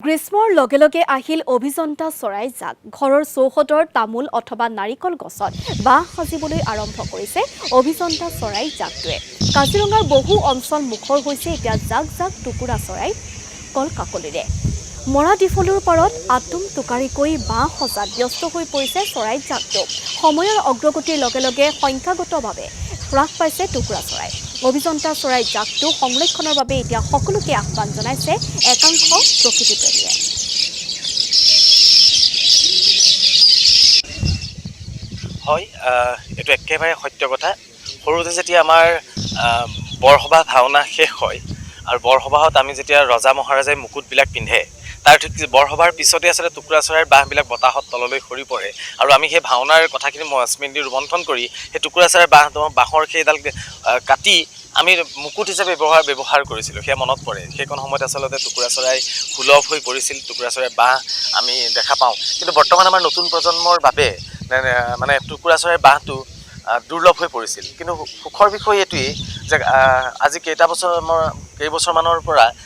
গ্ৰীষ্মৰ লগে লগে আহিল অভিযন্তা চৰাই জাক ঘৰৰ চৌহদৰ তামোল অথবা নাৰিকল গছত বাঁহ সাজিবলৈ আৰম্ভ কৰিছে অভিযন্তা চৰাই জাকটোৱে কাজিৰঙাৰ বহু অঞ্চল মুখৰ হৈছে এতিয়া জাক জাক টুকুৰা চৰাই কলকাকলিৰে মৰা ডিফলুৰ পাৰত আতুম টুকাৰিকৈ বাঁহ সজাত ব্যস্ত হৈ পৰিছে চৰাই জাকটো সময়ৰ অগ্ৰগতিৰ লগে লগে সংখ্যাগতভাৱে হ্ৰাস পাইছে টুকুৰা চৰাই অভিযন্তা চৰাই জাকটো সংৰক্ষণৰ বাবে এতিয়া সকলোকে আহ্বান জনাইছে একাংশ প্ৰকৃতিপ্ৰেমীয়ে হয় এইটো একেবাৰে সত্য কথা সৰুতে যেতিয়া আমাৰ বৰসভা ভাওনা শেষ হয় আৰু বৰসভাত আমি যেতিয়া ৰজা মহাৰাজাই মুকুটবিলাক পিন্ধে তাৰ ঠিক বৰসভাৰ পিছতে আচলতে টুকুৰা চৰাইৰ বাঁহবিলাক বতাহত তললৈ সৰি পৰে আৰু আমি সেই ভাওনাৰ কথাখিনি স্মৃতি ৰোমন্থন কৰি সেই টুকুৰা চৰাইৰ বাঁহৰ সেইডাল কাটি আমি মুকুট হিচাপে ব্যৱহাৰ কৰিছিলোঁ সেয়া মনত পৰে সেইকণ সময়ত আচলতে টুকুৰা চৰাই সুলভ হৈ পৰিছিল টুকুৰা চৰাইৰ বাঁহ আমি দেখা পাওঁ কিন্তু বৰ্তমান আমাৰ নতুন প্ৰজন্মৰ বাবে মানে টুকুৰা চৰাইৰ বাঁহটো দুৰ্লভ হৈ পৰিছিল কিন্তু সুখৰ বিষয় এইটোৱেই যে আজি কেইবছৰমানৰ পৰা